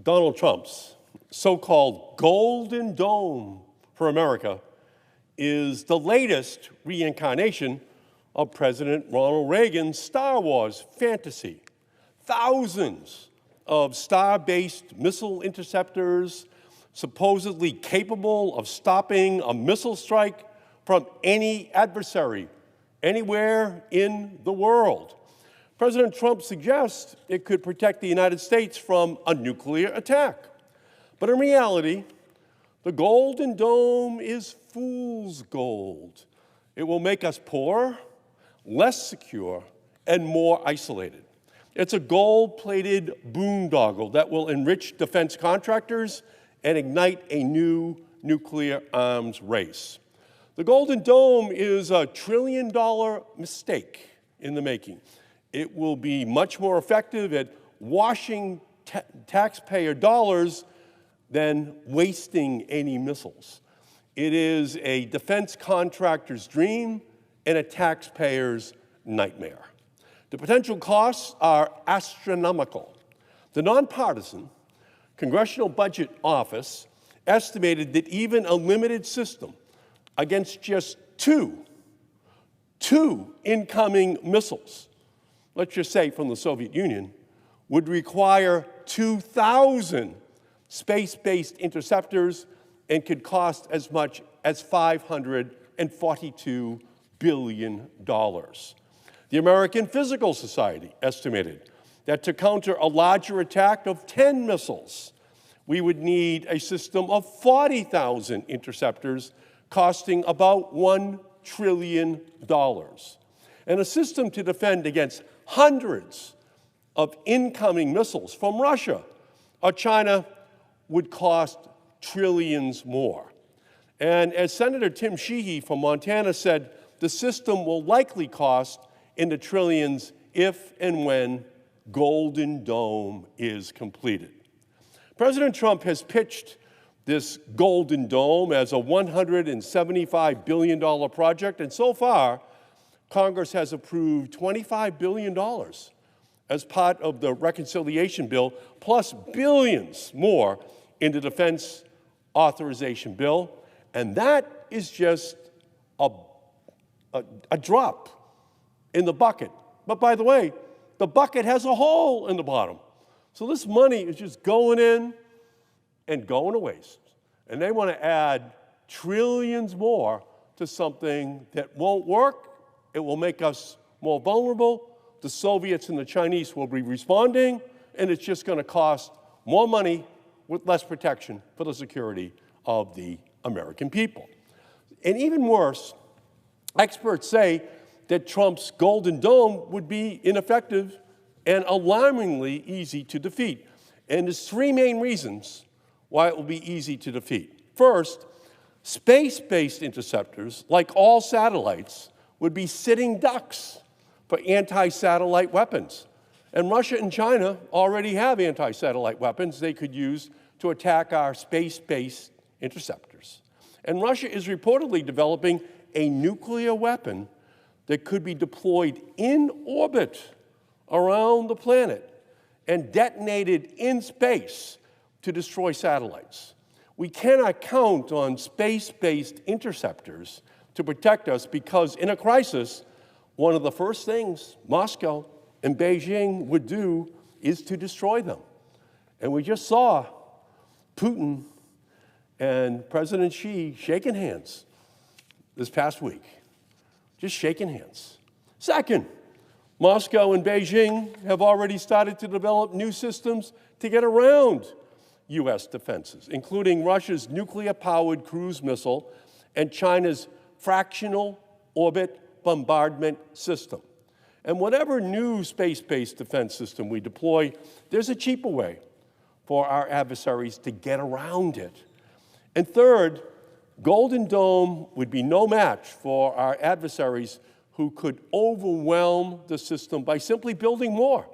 Donald Trump's so-called Golden Dome for America is the latest reincarnation of President Ronald Reagan's Star Wars fantasy. Thousands of star-based missile interceptors supposedly capable of stopping a missile strike from any adversary anywhere in the world. President Trump suggests it could protect the United States from a nuclear attack. But in reality, the Golden Dome is fool's gold. It will make us poorer, less secure, and more isolated. It's a gold-plated boondoggle that will enrich defense contractors and ignite a new nuclear arms race. The Golden Dome is a trillion-dollar mistake in the making. It will be much more effective at washing taxpayer dollars than wasting any missiles. It is a defense contractor's dream and a taxpayer's nightmare. The potential costs are astronomical. The nonpartisan Congressional Budget Office estimated that even a limited system against just two incoming missiles, let's just say from the Soviet Union, would require 2,000 space-based interceptors and could cost as much as $542 billion. The American Physical Society estimated that to counter a larger attack of 10 missiles, we would need a system of 40,000 interceptors costing about $1 trillion. And a system to defend against hundreds of incoming missiles from Russia or China would cost trillions more. And as Senator Tim Sheehy from Montana said, the system will likely cost in the trillions if and when Golden Dome is completed. President Trump has pitched this Golden Dome as a $175 billion project, and so far, Congress has approved $25 billion as part of the reconciliation bill, plus billions more in the defense authorization bill, and that is just a drop in the bucket. But by the way, the bucket has a hole in the bottom. So this money is just going in and going to waste. And they want to add trillions more to something that won't work. It will make us more vulnerable. The Soviets and the Chinese will be responding, and it's just going to cost more money with less protection for the security of the American people. And even worse, experts say that Trump's Golden Dome would be ineffective and alarmingly easy to defeat. And there's three main reasons why it will be easy to defeat. First, space-based interceptors, like all satellites, would be sitting ducks for anti-satellite weapons. And Russia and China already have anti-satellite weapons they could use to attack our space-based interceptors. And Russia is reportedly developing a nuclear weapon that could be deployed in orbit around the planet and detonated in space to destroy satellites. We cannot count on space-based interceptors to protect us because in a crisis, one of the first things Moscow and Beijing would do is to destroy them. And we just saw Putin and President Xi shaking hands this past week. Just shaking hands. Second, Moscow and Beijing have already started to develop new systems to get around U.S. defenses, including Russia's nuclear-powered cruise missile and China's fractional orbit bombardment system. And whatever new space-based defense system we deploy, there's a cheaper way for our adversaries to get around it. And third, Golden Dome would be no match for our adversaries who could overwhelm the system by simply building more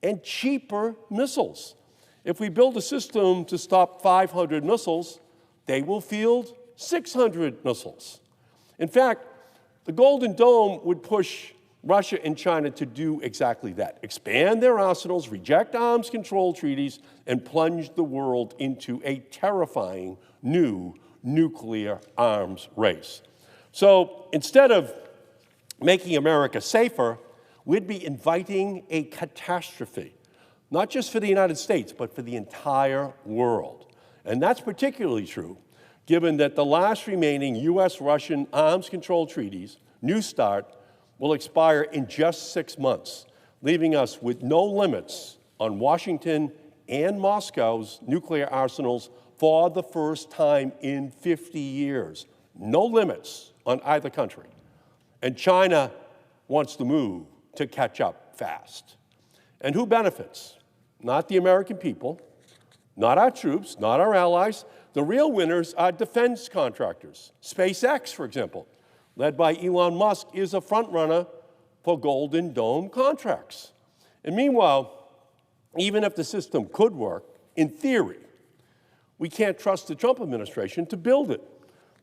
and cheaper missiles. If we build a system to stop 500 missiles, they will field 600 missiles. In fact, the Golden Dome would push Russia and China to do exactly that, expand their arsenals, reject arms control treaties, and plunge the world into a terrifying new nuclear arms race. So instead of making America safer, we'd be inviting a catastrophe, not just for the United States, but for the entire world. And that's particularly true, given that the last remaining US-Russian arms control treaties, New START, will expire in just 6 months, leaving us with no limits on Washington and Moscow's nuclear arsenals for the first time in 50 years. No limits on either country. And China wants to move to catch up fast. And who benefits? Not the American people, not our troops, not our allies. The real winners are defense contractors. SpaceX, for example, led by Elon Musk, is a frontrunner for Golden Dome contracts. And meanwhile, even if the system could work, in theory, we can't trust the Trump administration to build it.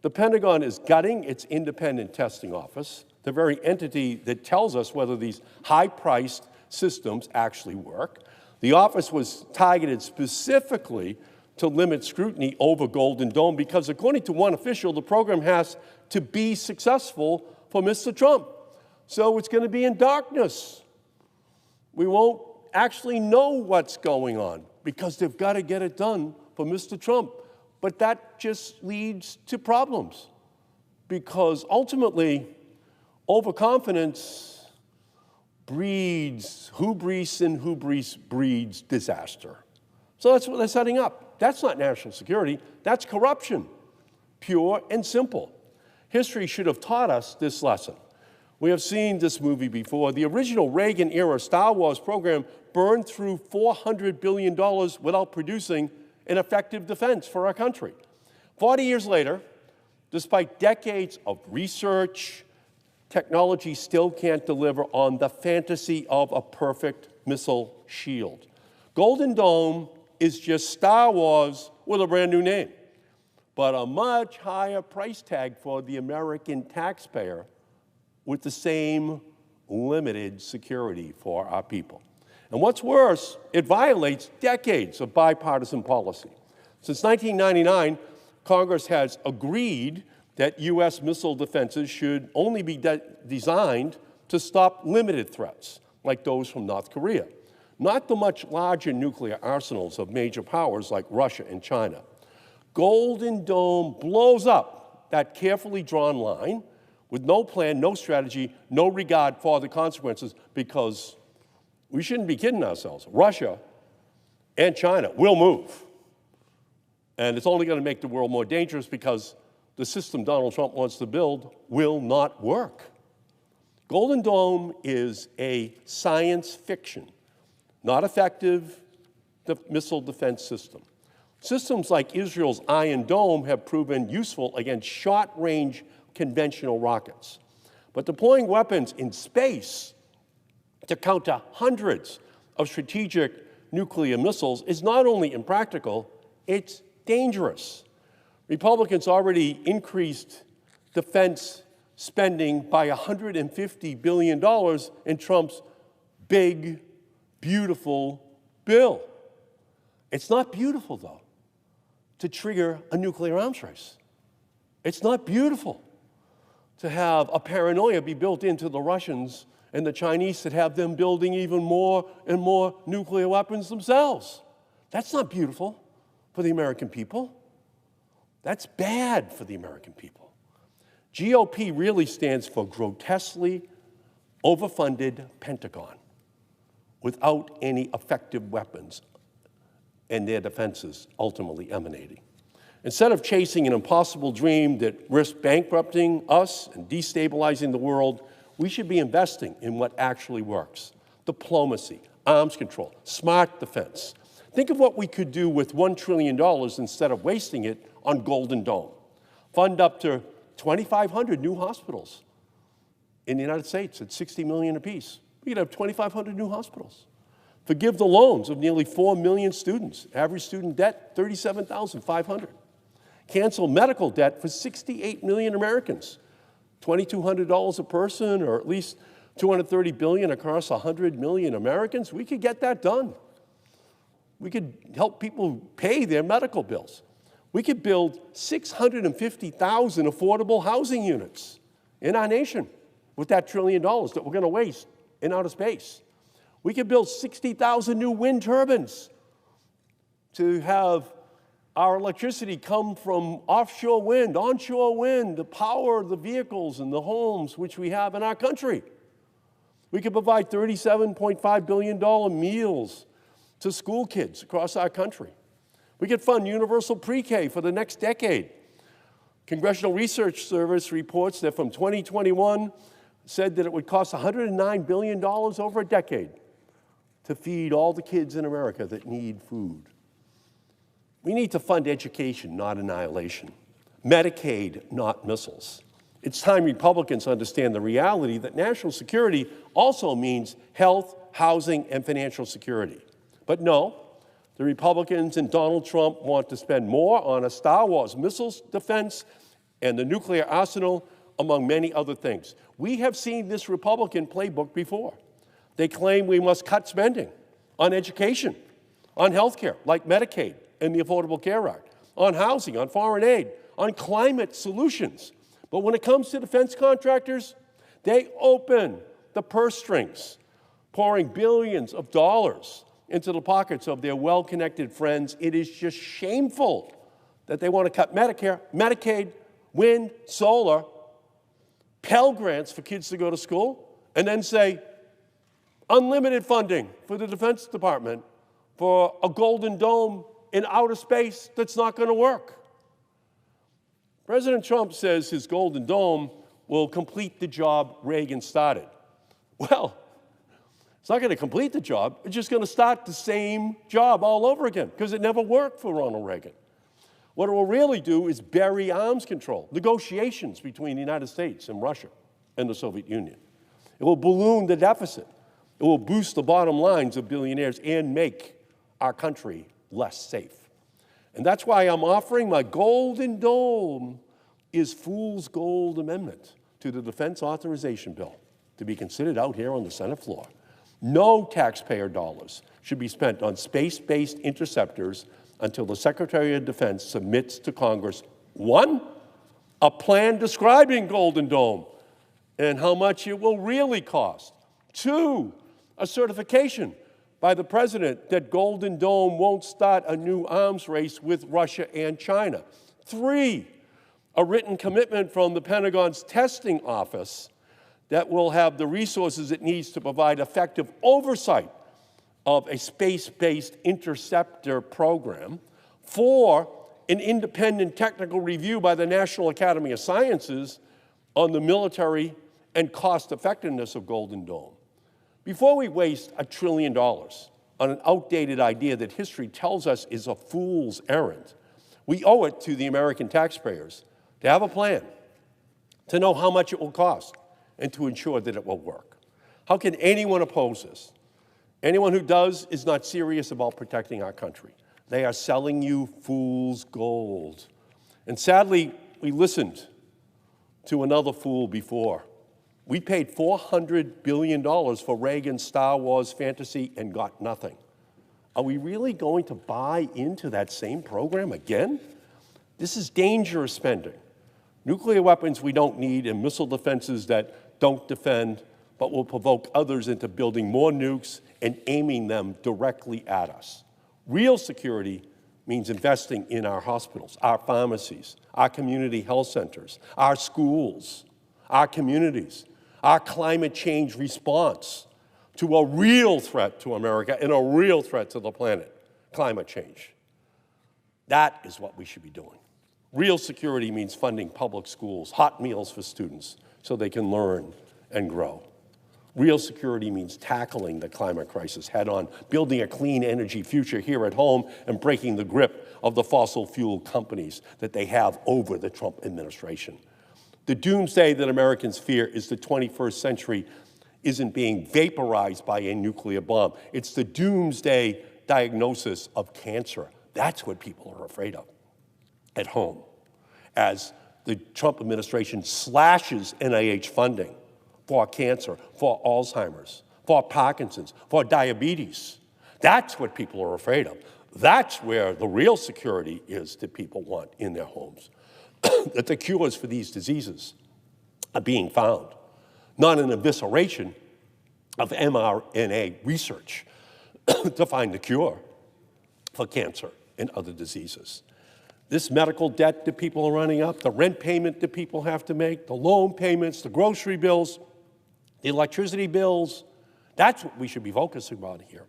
The Pentagon is gutting its independent testing office, the very entity that tells us whether these high-priced systems actually work. The office was targeted specifically to limit scrutiny over Golden Dome because, according to one official, the program has to be successful for Mr. Trump. So it's going to be in darkness. We won't actually know what's going on because they've got to get it done for Mr. Trump. But that just leads to problems because ultimately, overconfidence breeds hubris, and hubris breeds disaster. So that's what they're setting up. That's not national security. That's corruption, pure and simple. History should have taught us this lesson. We have seen this movie before. The original Reagan-era Star Wars program burned through $400 billion without producing an effective defense for our country. 40 years later, despite decades of research, technology still can't deliver on the fantasy of a perfect missile shield. Golden Dome is just Star Wars with a brand new name, but a much higher price tag for the American taxpayer with the same limited security for our people. And what's worse, it violates decades of bipartisan policy. Since 1999, Congress has agreed that U.S. missile defenses should only be designed to stop limited threats, like those from North Korea, not the much larger nuclear arsenals of major powers like Russia and China. Golden Dome blows up that carefully drawn line with no plan, no strategy, no regard for the consequences, because we shouldn't be kidding ourselves. Russia and China will move. And it's only going to make the world more dangerous because the system Donald Trump wants to build will not work. Golden Dome is a science fiction, not effective missile defense system. Systems like Israel's Iron Dome have proven useful against short-range conventional rockets. But deploying weapons in space to counter hundreds of strategic nuclear missiles is not only impractical, it's dangerous. Republicans already increased defense spending by $150 billion in Trump's big, beautiful bill. It's not beautiful, though, to trigger a nuclear arms race. It's not beautiful to have a paranoia be built into the Russians and the Chinese that have them building even more and more nuclear weapons themselves. That's not beautiful for the American people. That's bad for the American people. GOP really stands for grotesquely overfunded Pentagon without any effective weapons and their defenses ultimately emanating. Instead of chasing an impossible dream that risks bankrupting us and destabilizing the world, we should be investing in what actually works. Diplomacy, arms control, smart defense. Think of what we could do with $1 trillion instead of wasting it on Golden Dome. Fund up to 2,500 new hospitals in the United States at $60 million apiece. We could have 2,500 new hospitals. Forgive the loans of nearly 4 million students. Average student debt, $37,500. Cancel medical debt for 68 million Americans. $2,200 a person, or at least 230 billion across 100 million Americans, we could get that done. We could help people pay their medical bills. We could build 650,000 affordable housing units in our nation with that $1 trillion that we're going to waste in outer space. We could build 60,000 new wind turbines to have our electricity come from offshore wind, onshore wind, to power the vehicles and the homes which we have in our country. We could provide $37.5 billion meals to school kids across our country. We could fund universal pre-K for the next decade. Congressional Research Service reports that from 2021 said that it would cost $109 billion over a decade to feed all the kids in America that need food. We need to fund education, not annihilation. Medicaid, not missiles. It's time Republicans understand the reality that national security also means health, housing, and financial security. But no, the Republicans and Donald Trump want to spend more on a Star Wars missiles defense and the nuclear arsenal, among many other things. We have seen this Republican playbook before. They claim we must cut spending on education, on health care, like Medicaid and the Affordable Care Act, on housing, on foreign aid, on climate solutions. But when it comes to defense contractors, they open the purse strings, pouring billions of dollars into the pockets of their well-connected friends. It is just shameful that they want to cut Medicare, Medicaid, wind, solar, Pell Grants for kids to go to school, and then say unlimited funding for the Defense Department for a golden dome in outer space that's not going to work. President Trump says his golden dome will complete the job Reagan started. Well, it's not going to complete the job. It's just going to start the same job all over again because it never worked for Ronald Reagan. What it will really do is bury arms control, negotiations between the United States and Russia and the Soviet Union. It will balloon the deficit. It will boost the bottom lines of billionaires and make our country less safe. And that's why I'm offering my golden dome is fool's gold amendment to the Defense Authorization Bill to be considered out here on the Senate floor. No taxpayer dollars should be spent on space-based interceptors until the Secretary of Defense submits to Congress, 1, a plan describing Golden Dome and how much it will really cost. 2, a certification by the President that Golden Dome won't start a new arms race with Russia and China. 3, a written commitment from the Pentagon's testing office that will have the resources it needs to provide effective oversight of a space-based interceptor program. 4, an independent technical review by the National Academy of Sciences on the military and cost effectiveness of Golden Dome. Before we waste $1 trillion on an outdated idea that history tells us is a fool's errand, we owe it to the American taxpayers to have a plan, to know how much it will cost, and to ensure that it will work. How can anyone oppose this? Anyone who does is not serious about protecting our country. They are selling you fool's gold. And sadly, we listened to another fool before. We paid $400 billion for Reagan's Star Wars fantasy and got nothing. Are we really going to buy into that same program again? This is dangerous spending. Nuclear weapons we don't need and missile defenses that don't defend but will provoke others into building more nukes and aiming them directly at us. Real security means investing in our hospitals, our pharmacies, our community health centers, our schools, our communities, our climate change response to a real threat to America and a real threat to the planet, climate change. That is what we should be doing. Real security means funding public schools, hot meals for students so they can learn and grow. Real security means tackling the climate crisis head on, building a clean energy future here at home, and breaking the grip of the fossil fuel companies that they have over the Trump administration. The doomsday that Americans fear is the 21st century isn't being vaporized by a nuclear bomb. It's the doomsday diagnosis of cancer. That's what people are afraid of at home as the Trump administration slashes NIH funding, for cancer, for Alzheimer's, for Parkinson's, for diabetes. That's what people are afraid of. That's where the real security is that people want in their homes, that the cures for these diseases are being found, not an evisceration of mRNA research to find the cure for cancer and other diseases. This medical debt that people are running up, the rent payment that people have to make, the loan payments, the grocery bills, the electricity bills, that's what we should be focusing on here.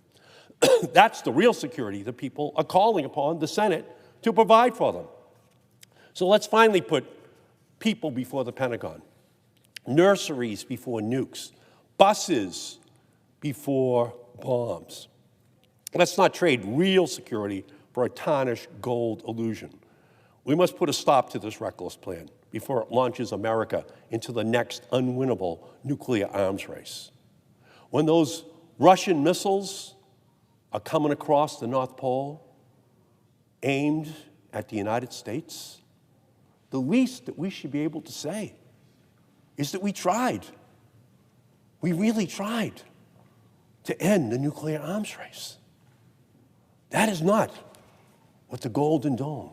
That's the real security that people are calling upon the Senate to provide for them. So let's finally put people before the Pentagon, nurseries before nukes, buses before bombs. Let's not trade real security for a tarnished gold illusion. We must put a stop to this reckless plan before it launches America into the next unwinnable nuclear arms race. When those Russian missiles are coming across the North Pole, aimed at the United States, the least that we should be able to say is that we tried. We really tried to end the nuclear arms race. That is not what the Golden Dome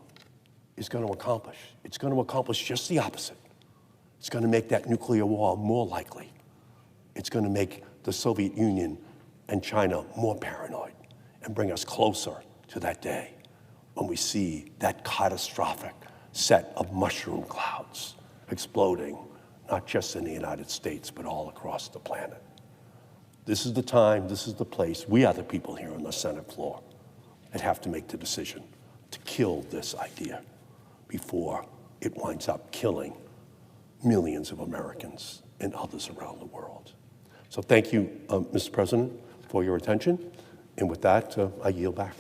is going to accomplish. It's going to accomplish just the opposite. It's going to make that nuclear war more likely. It's going to make the Soviet Union and China more paranoid and bring us closer to that day when we see that catastrophic set of mushroom clouds exploding, not just in the United States, but all across the planet. This is the time, this is the place. We are the people here on the Senate floor that have to make the decision to kill this idea before it winds up killing millions of Americans and others around the world. So thank you, Mr. President, for your attention. And with that, I yield back.